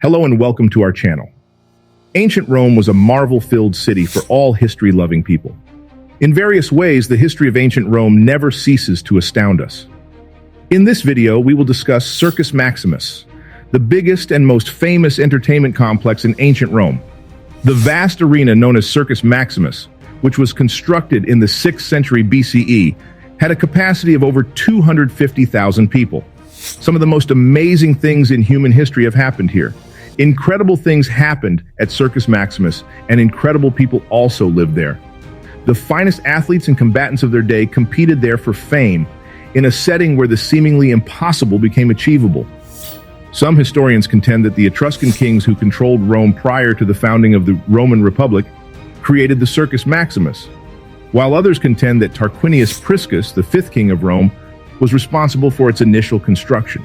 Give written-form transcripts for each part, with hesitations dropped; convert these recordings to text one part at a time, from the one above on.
Hello and welcome to our channel. Ancient Rome was a marvel-filled city for all history-loving people. In various ways, the history of ancient Rome never ceases to astound us. In this video, we will discuss Circus Maximus, the biggest and most famous entertainment complex in ancient Rome. The vast arena known as Circus Maximus, which was constructed in the 6th century BCE, had a capacity of over 250,000 people. Some of the most amazing things in human history have happened here. Incredible things happened at Circus Maximus, and incredible people also lived there. The finest athletes and combatants of their day competed there for fame, in a setting where the seemingly impossible became achievable. Some historians contend that the Etruscan kings who controlled Rome prior to the founding of the Roman Republic created the Circus Maximus, while others contend that Tarquinius Priscus, the 5th king of Rome, was responsible for its initial construction.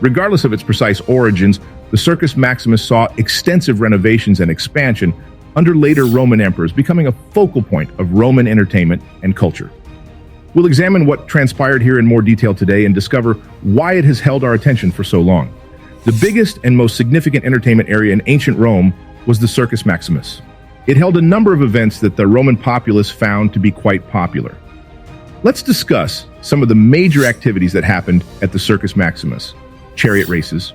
Regardless of its precise origins, the Circus Maximus saw extensive renovations and expansion under later Roman emperors, becoming a focal point of Roman entertainment and culture. We'll examine what transpired here in more detail today and discover why it has held our attention for so long. The biggest and most significant entertainment area in ancient Rome was the Circus Maximus. It held a number of events that the Roman populace found to be quite popular. Let's discuss some of the major activities that happened at the Circus Maximus. Chariot races.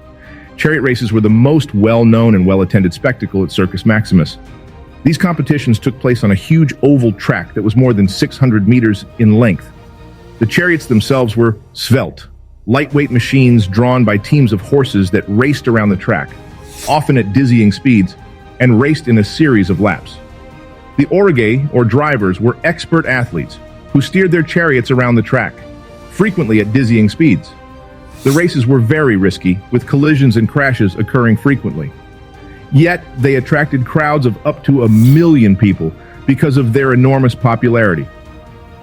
Chariot races were the most well-known and well-attended spectacle at Circus Maximus. These competitions took place on a huge oval track that was more than 600 meters in length. The chariots themselves were svelte, lightweight machines drawn by teams of horses that raced around the track, often at dizzying speeds, and raced in a series of laps. The aurigae, or drivers, were expert athletes who steered their chariots around the track, frequently at dizzying speeds. The races were very risky, with collisions and crashes occurring frequently. Yet, they attracted crowds of up to 1 million people because of their enormous popularity.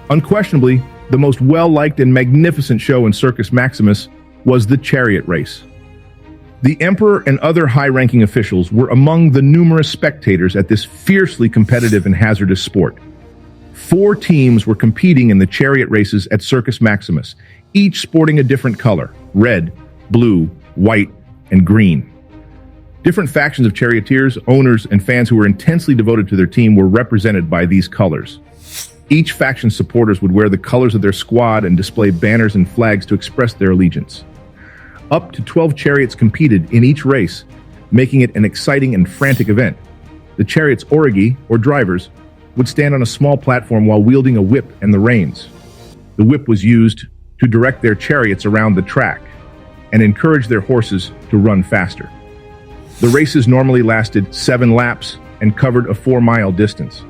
Unquestionably, the most well-liked and magnificent show in Circus Maximus was the chariot race. The emperor and other high-ranking officials were among the numerous spectators at this fiercely competitive and hazardous sport. 4 teams were competing in the chariot races at Circus Maximus, each sporting a different color: red, blue, white, and green. Different factions of charioteers, owners, and fans who were intensely devoted to their team were represented by these colors. Each faction's supporters would wear the colors of their squad and display banners and flags to express their allegiance. Up to 12 chariots competed in each race, making it an exciting and frantic event. The chariot's aurigae, or drivers, would stand on a small platform while wielding a whip and the reins. The whip was used to direct their chariots around the track and encourage their horses to run faster. The races normally lasted 7 laps and covered a 4-mile distance.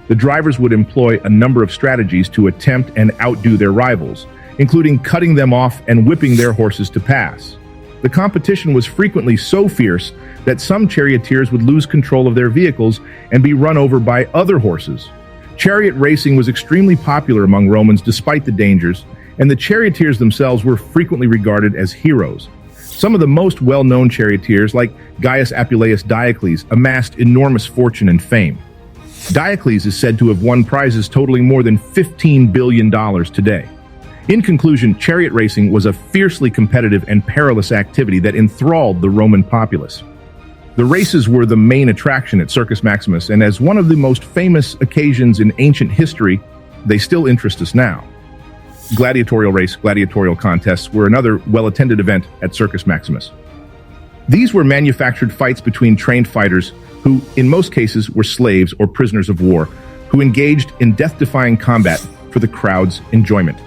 The drivers would employ a number of strategies to attempt and outdo their rivals, including cutting them off and whipping their horses to pass. The competition was frequently so fierce that some charioteers would lose control of their vehicles and be run over by other horses. Chariot racing was extremely popular among Romans despite the dangers, and the charioteers themselves were frequently regarded as heroes. Some of the most well-known charioteers, like Gaius Appuleius Diocles, amassed enormous fortune and fame. Diocles is said to have won prizes totaling more than $15 billion today. In conclusion, chariot racing was a fiercely competitive and perilous activity that enthralled the Roman populace. The races were the main attraction at Circus Maximus, and as one of the most famous occasions in ancient history, they still interest us now. Gladiatorial contests were another well-attended event at Circus Maximus. These were manufactured fights between trained fighters who, in most cases, were slaves or prisoners of war, who engaged in death-defying combat for the crowd's enjoyment.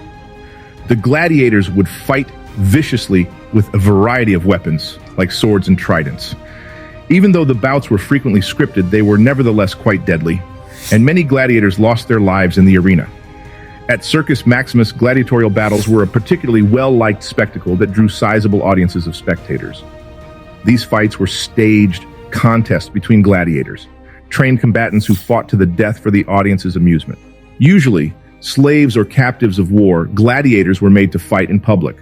The gladiators would fight viciously with a variety of weapons, like swords and tridents. Even though the bouts were frequently scripted, they were nevertheless quite deadly, and many gladiators lost their lives in the arena. At Circus Maximus, gladiatorial battles were a particularly well-liked spectacle that drew sizable audiences of spectators. These fights were staged contests between gladiators, trained combatants who fought to the death for the audience's amusement. Usually, slaves or captives of war, gladiators were made to fight in public.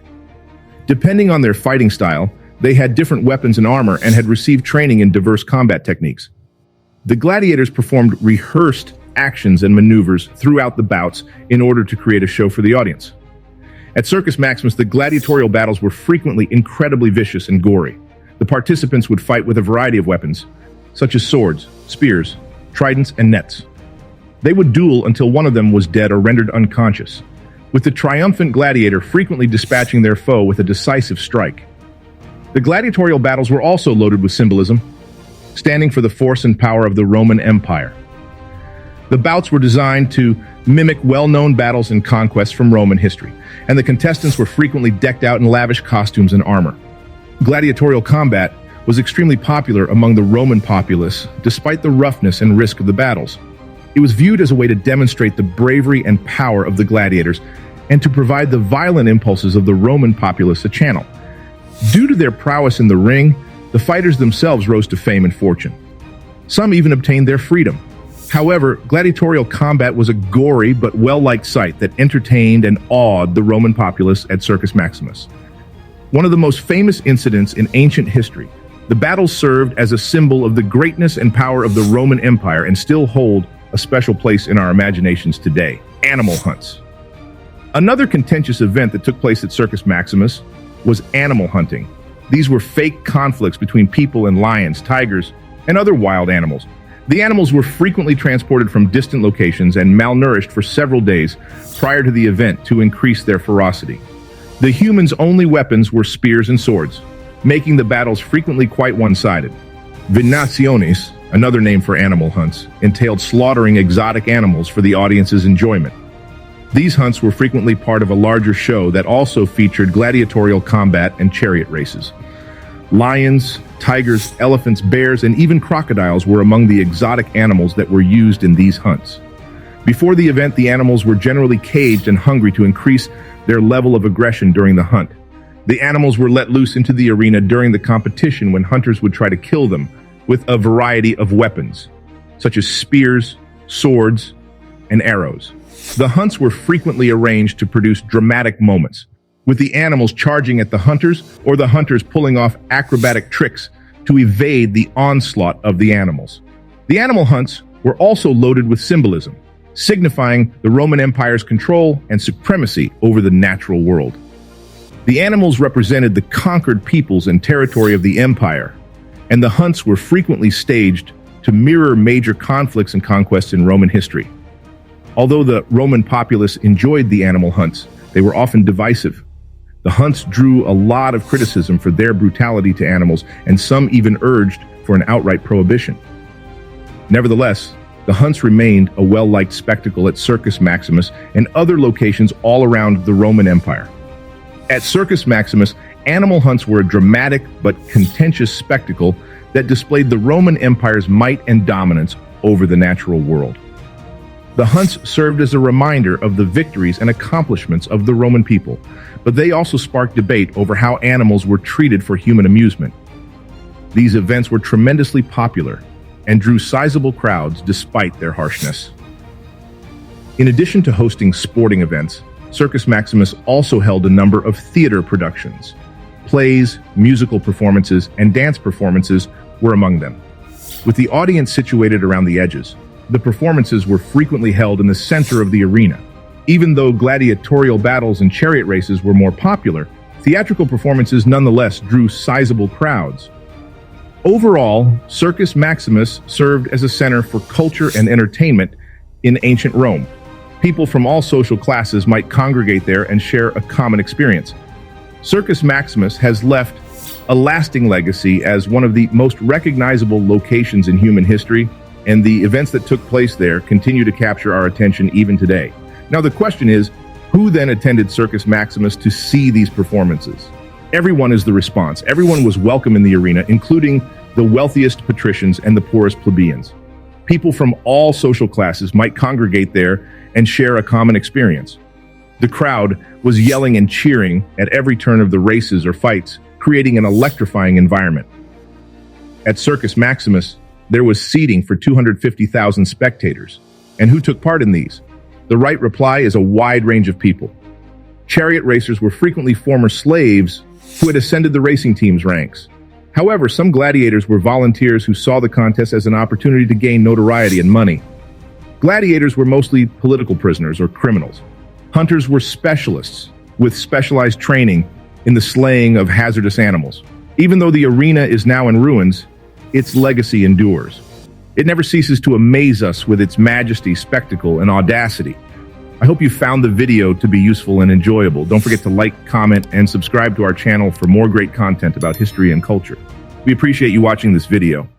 Depending on their fighting style, they had different weapons and armor and had received training in diverse combat techniques. The gladiators performed rehearsed actions and maneuvers throughout the bouts in order to create a show for the audience. At Circus Maximus, the gladiatorial battles were frequently incredibly vicious and gory. The participants would fight with a variety of weapons, such as swords, spears, tridents, and nets. They would duel until one of them was dead or rendered unconscious, with the triumphant gladiator frequently dispatching their foe with a decisive strike. The gladiatorial battles were also loaded with symbolism, standing for the force and power of the Roman Empire. The bouts were designed to mimic well-known battles and conquests from Roman history, and the contestants were frequently decked out in lavish costumes and armor. Gladiatorial combat was extremely popular among the Roman populace, despite the roughness and risk of the battles. It was viewed as a way to demonstrate the bravery and power of the gladiators and to provide the violent impulses of the Roman populace a channel. Due to their prowess in the ring, the fighters themselves rose to fame and fortune. Some even obtained their freedom. However, gladiatorial combat was a gory but well-liked sight that entertained and awed the Roman populace at Circus Maximus. One of the most famous incidents in ancient history, the battles served as a symbol of the greatness and power of the Roman Empire and still hold a special place in our imaginations today: animal hunts. Another contentious event that took place at Circus Maximus was animal hunting. These were fake conflicts between people and lions, tigers, and other wild animals. The animals were frequently transported from distant locations and malnourished for several days prior to the event to increase their ferocity. The humans' only weapons were spears and swords, making the battles frequently quite one-sided. Venaciones, another name for animal hunts, entailed slaughtering exotic animals for the audience's enjoyment. These hunts were frequently part of a larger show that also featured gladiatorial combat and chariot races. Lions, tigers, elephants, bears, and even crocodiles were among the exotic animals that were used in these hunts. Before the event, the animals were generally caged and hungry to increase their level of aggression during the hunt. The animals were let loose into the arena during the competition when hunters would try to kill them with a variety of weapons, such as spears, swords, and arrows. The hunts were frequently arranged to produce dramatic moments, with the animals charging at the hunters or the hunters pulling off acrobatic tricks to evade the onslaught of the animals. The animal hunts were also loaded with symbolism, signifying the Roman Empire's control and supremacy over the natural world. The animals represented the conquered peoples and territory of the empire, and the hunts were frequently staged to mirror major conflicts and conquests in Roman history. Although the Roman populace enjoyed the animal hunts, they were often divisive. The hunts drew a lot of criticism for their brutality to animals, and some even urged for an outright prohibition. Nevertheless, the hunts remained a well-liked spectacle at Circus Maximus and other locations all around the Roman Empire. At Circus Maximus, animal hunts were a dramatic but contentious spectacle that displayed the Roman Empire's might and dominance over the natural world. The hunts served as a reminder of the victories and accomplishments of the Roman people, but they also sparked debate over how animals were treated for human amusement. These events were tremendously popular and drew sizable crowds despite their harshness. In addition to hosting sporting events, Circus Maximus also held a number of theater productions. Plays, musical performances, and dance performances were among them. With the audience situated around the edges, the performances were frequently held in the center of the arena. Even though gladiatorial battles and chariot races were more popular, theatrical performances nonetheless drew sizable crowds. Overall, Circus Maximus served as a center for culture and entertainment in ancient Rome. People from all social classes might congregate there and share a common experience. Circus Maximus has left a lasting legacy as one of the most recognizable locations in human history, and the events that took place there continue to capture our attention even today. Now the question is, who then attended Circus Maximus to see these performances? Everyone is the response. Everyone was welcome in the arena, including the wealthiest patricians and the poorest plebeians. People from all social classes might congregate there and share a common experience. The crowd was yelling and cheering at every turn of the races or fights, creating an electrifying environment. At Circus Maximus, there was seating for 250,000 spectators. And who took part in these? The right reply is a wide range of people. Chariot racers were frequently former slaves who had ascended the racing team's ranks. However, some gladiators were volunteers who saw the contest as an opportunity to gain notoriety and money. Gladiators were mostly political prisoners or criminals. Hunters were specialists with specialized training in the slaying of hazardous animals. Even though the arena is now in ruins, its legacy endures. It never ceases to amaze us with its majesty, spectacle, and audacity. I hope you found the video to be useful and enjoyable. Don't forget to like, comment, and subscribe to our channel for more great content about history and culture. We appreciate you watching this video.